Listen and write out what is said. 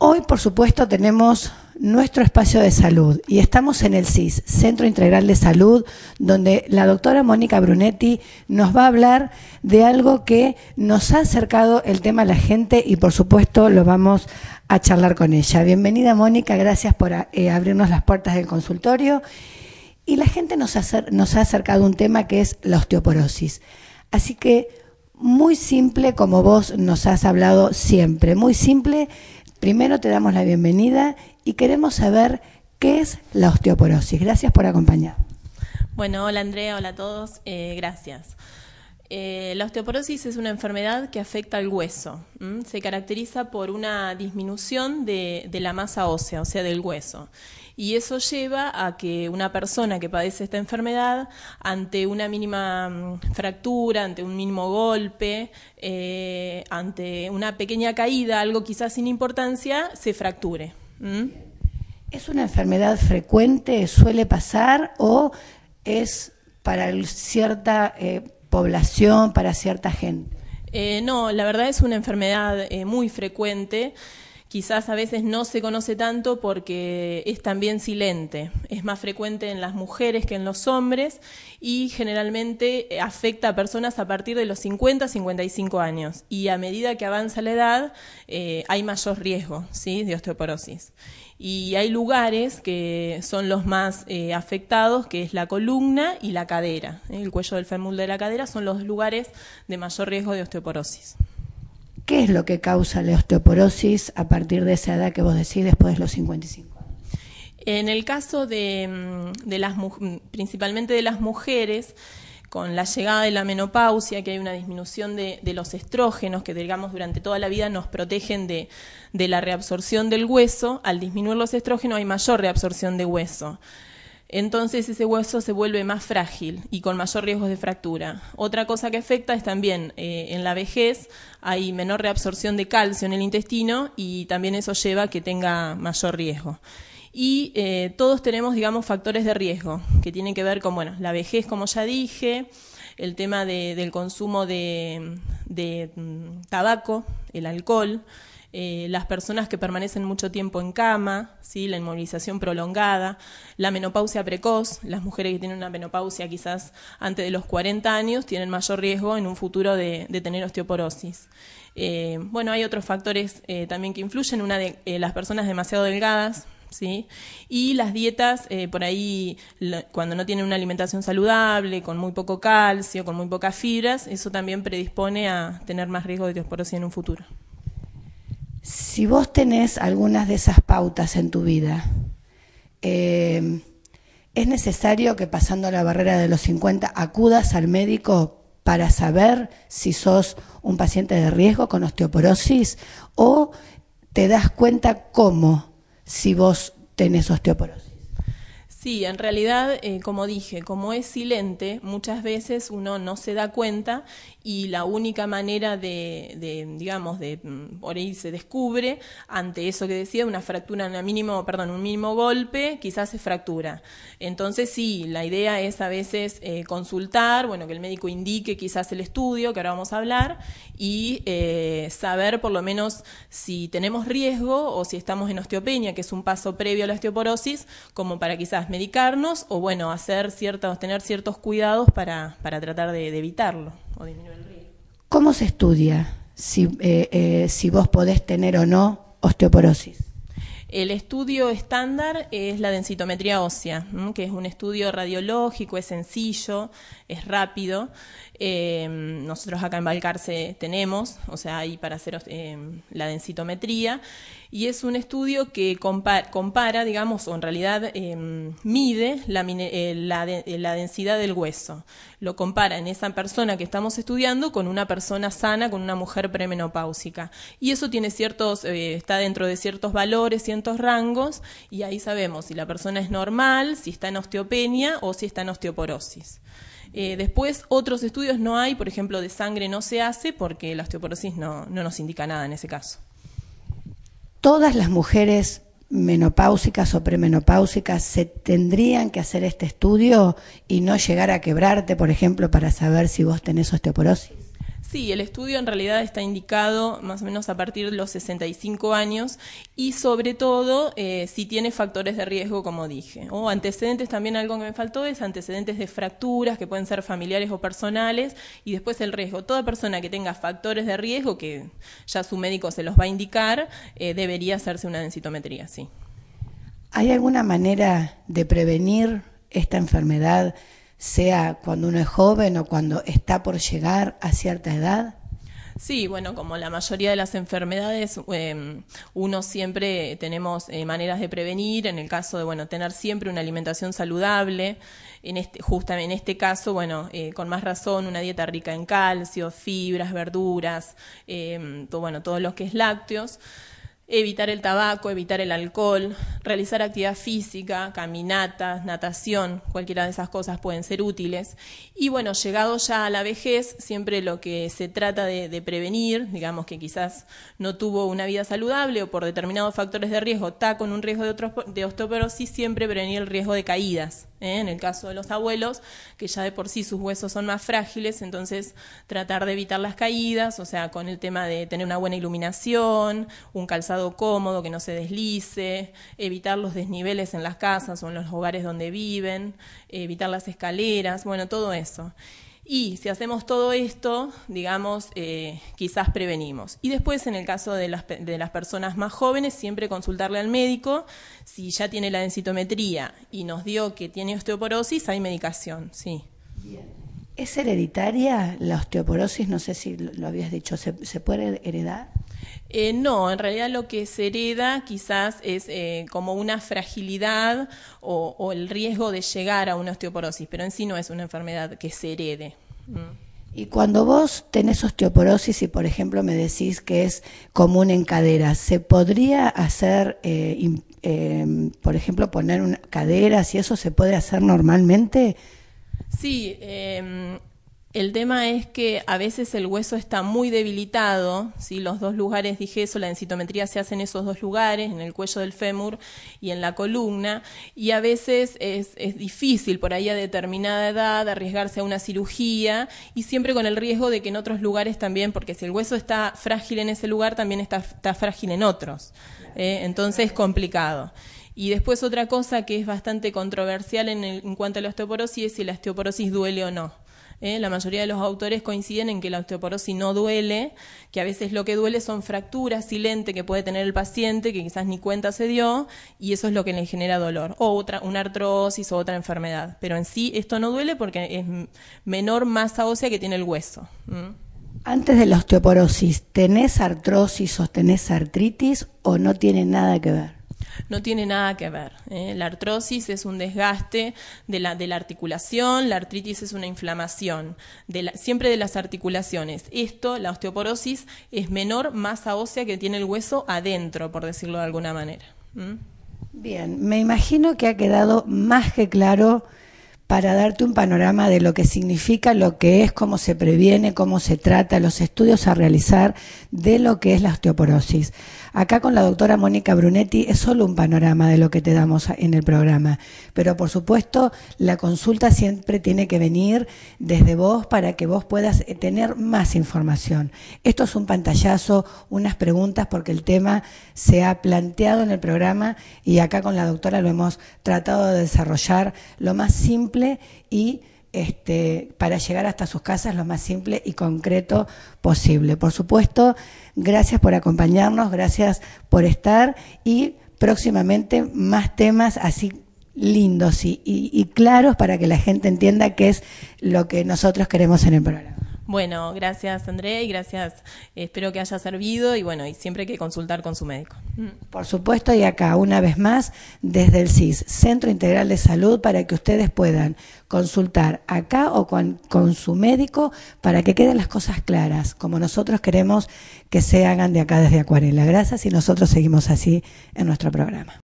Hoy, por supuesto, tenemos nuestro espacio de salud y estamos en el CIS, Centro Integral de Salud, donde la doctora Mónica Brunetti nos va a hablar de algo que nos ha acercado el tema a la gente y, por supuesto, lo vamos a charlar con ella. Bienvenida, Mónica, gracias por abrirnos las puertas del consultorio. Y la gente nos ha acercado un tema que es la osteoporosis. Así que, muy simple, como vos nos has hablado siempre, muy simple. Primero te damos la bienvenida y queremos saber qué es la osteoporosis. Gracias por acompañarnos. Bueno, hola Andrea, hola a todos, gracias. La osteoporosis es una enfermedad que afecta al hueso. Se caracteriza por una disminución de la masa ósea, o sea, del hueso. Y eso lleva a que una persona que padece esta enfermedad, ante una mínima fractura, ante un mínimo golpe, ante una pequeña caída, algo quizás sin importancia, se fracture. ¿Es una enfermedad frecuente, suele pasar o es para cierta población, para cierta gente? No, la verdad es una enfermedad muy frecuente. Quizás a veces no se conoce tanto porque es también silente. Es más frecuente en las mujeres que en los hombres y generalmente afecta a personas a partir de los 50 a 55 años. Y a medida que avanza la edad hay mayor riesgo, ¿sí?, de osteoporosis. Y hay lugares que son los más afectados, que es la columna y la cadera. El cuello del fémur de la cadera son los lugares de mayor riesgo de osteoporosis. ¿Qué es lo que causa la osteoporosis a partir de esa edad que vos decís, después de los 55 años? En el caso principalmente de las mujeres, con la llegada de la menopausia, que hay una disminución de los estrógenos, que digamos durante toda la vida nos protegen de la reabsorción del hueso, al disminuir los estrógenos hay mayor reabsorción de hueso. Entonces ese hueso se vuelve más frágil y con mayor riesgo de fractura. Otra cosa que afecta es también en la vejez hay menor reabsorción de calcio en el intestino y también eso lleva a que tenga mayor riesgo. Y todos tenemos, digamos, factores de riesgo que tienen que ver con, bueno, la vejez, como ya dije, el tema del consumo de tabaco, el alcohol, las personas que permanecen mucho tiempo en cama, ¿sí?, la inmovilización prolongada, la menopausia precoz, las mujeres que tienen una menopausia quizás antes de los 40 años tienen mayor riesgo en un futuro de tener osteoporosis. Bueno, hay otros factores también que influyen, las personas demasiado delgadas, ¿sí?, y las dietas, por ahí cuando no tienen una alimentación saludable, con muy poco calcio, con muy pocas fibras, eso también predispone a tener más riesgo de osteoporosis en un futuro. Si vos tenés algunas de esas pautas en tu vida, ¿es necesario que pasando la barrera de los 50 acudas al médico para saber si sos un paciente de riesgo con osteoporosis o te das cuenta cómo si vos tenés osteoporosis? Sí, en realidad, como dije, como es silente, muchas veces uno no se da cuenta y la única manera digamos, por ahí se descubre ante eso que decía, una fractura, un mínimo golpe, quizás se fractura. Entonces sí, la idea es a veces consultar, bueno, que el médico indique quizás el estudio, que ahora vamos a hablar, y saber por lo menos si tenemos riesgo o si estamos en osteopenia, que es un paso previo a la osteoporosis, como para quizás medicarnos o bueno, tener ciertos cuidados para tratar de evitarlo o disminuir el riesgo. ¿Cómo se estudia si vos podés tener o no osteoporosis? El estudio estándar es la densitometría ósea, que es un estudio radiológico, es sencillo, es rápido. Nosotros acá en Balcarce tenemos, o sea, hay para hacer la densitometría, y es un estudio que compara, digamos, o en realidad mide la densidad del hueso. Lo compara en esa persona que estamos estudiando con una persona sana, con una mujer premenopáusica. Y eso tiene está dentro de ciertos valores, ciertos rangos, y ahí sabemos si la persona es normal, si está en osteopenia o si está en osteoporosis. Después, otros estudios no hay, por ejemplo, de sangre no se hace porque la osteoporosis no nos indica nada en ese caso. ¿Todas las mujeres menopáusicas o premenopáusicas se tendrían que hacer este estudio y no llegar a quebrarte, por ejemplo, para saber si vos tenés osteoporosis? Sí, el estudio en realidad está indicado más o menos a partir de los 65 años y sobre todo si tiene factores de riesgo, como dije. O antecedentes, también algo que me faltó es antecedentes de fracturas que pueden ser familiares o personales, y después el riesgo. Toda persona que tenga factores de riesgo, que ya su médico se los va a indicar, debería hacerse una densitometría, sí. ¿Hay alguna manera de prevenir esta enfermedad, sea cuando uno es joven o cuando está por llegar a cierta edad? Sí, bueno, como la mayoría de las enfermedades, uno siempre tenemos maneras de prevenir, en el caso de, bueno, tener siempre una alimentación saludable, justamente en este caso, bueno, con más razón, una dieta rica en calcio, fibras, verduras, todo lo que es lácteos. Evitar el tabaco, evitar el alcohol, realizar actividad física, caminatas, natación, cualquiera de esas cosas pueden ser útiles. Y bueno, llegado ya a la vejez, siempre lo que se trata de prevenir, digamos que quizás no tuvo una vida saludable o por determinados factores de riesgo está con un riesgo de osteoporosis, siempre prevenir el riesgo de caídas. En el caso de los abuelos, que ya de por sí sus huesos son más frágiles, entonces tratar de evitar las caídas, o sea, con el tema de tener una buena iluminación, un calzado cómodo que no se deslice, evitar los desniveles en las casas o en los hogares donde viven, evitar las escaleras, bueno, todo eso. Y si hacemos todo esto, digamos, quizás prevenimos. Y después, en el caso de las personas más jóvenes, siempre consultarle al médico. Si ya tiene la densitometría y nos dio que tiene osteoporosis, hay medicación, sí. Bien. ¿Es hereditaria la osteoporosis? No sé si lo habías dicho, ¿se puede heredar? No, en realidad lo que se hereda quizás es como una fragilidad o el riesgo de llegar a una osteoporosis, pero en sí no es una enfermedad que se herede. Y cuando vos tenés osteoporosis y, por ejemplo, me decís que es común en caderas, ¿se podría hacer, por ejemplo, poner caderas y eso se puede hacer normalmente? Sí, el tema es que a veces el hueso está muy debilitado, ¿sí? Los dos lugares, dije eso, la densitometría se hace en esos dos lugares, en el cuello del fémur y en la columna, y a veces es difícil por ahí a determinada edad arriesgarse a una cirugía, y siempre con el riesgo de que en otros lugares también, porque si el hueso está frágil en ese lugar, también está frágil en otros, entonces es complicado. Y después otra cosa que es bastante controversial en cuanto a la osteoporosis es si la osteoporosis duele o no. La mayoría de los autores coinciden en que la osteoporosis no duele, que a veces lo que duele son fracturas silentes que puede tener el paciente, que quizás ni cuenta se dio, y eso es lo que le genera dolor, o una artrosis o otra enfermedad. Pero en sí esto no duele porque es menor masa ósea que tiene el hueso. Antes de la osteoporosis, ¿tenés artrosis o tenés artritis o no tiene nada que ver? No tiene nada que ver. La artrosis es un desgaste de la articulación, la artritis es una inflamación, siempre de las articulaciones. La osteoporosis, es menor masa ósea que tiene el hueso adentro, por decirlo de alguna manera. Bien, me imagino que ha quedado más que claro para darte un panorama de lo que significa, lo que es, cómo se previene, cómo se trata, los estudios a realizar de lo que es la osteoporosis. Acá con la doctora Mónica Brunetti es solo un panorama de lo que te damos en el programa, pero por supuesto la consulta siempre tiene que venir desde vos para que vos puedas tener más información. Esto es un pantallazo, unas preguntas, porque el tema se ha planteado en el programa y acá con la doctora lo hemos tratado de desarrollar lo más simple y para llegar hasta sus casas lo más simple y concreto posible. Por supuesto, gracias por acompañarnos, gracias por estar, y próximamente más temas así lindos y claros para que la gente entienda qué es lo que nosotros queremos en el programa. Bueno, gracias Andrea y gracias, espero que haya servido y bueno, y siempre hay que consultar con su médico. Por supuesto, y acá una vez más desde el CIS, Centro Integral de Salud, para que ustedes puedan consultar acá o con su médico para que queden las cosas claras, como nosotros queremos que se hagan de acá desde Acuarela. Gracias y nosotros seguimos así en nuestro programa.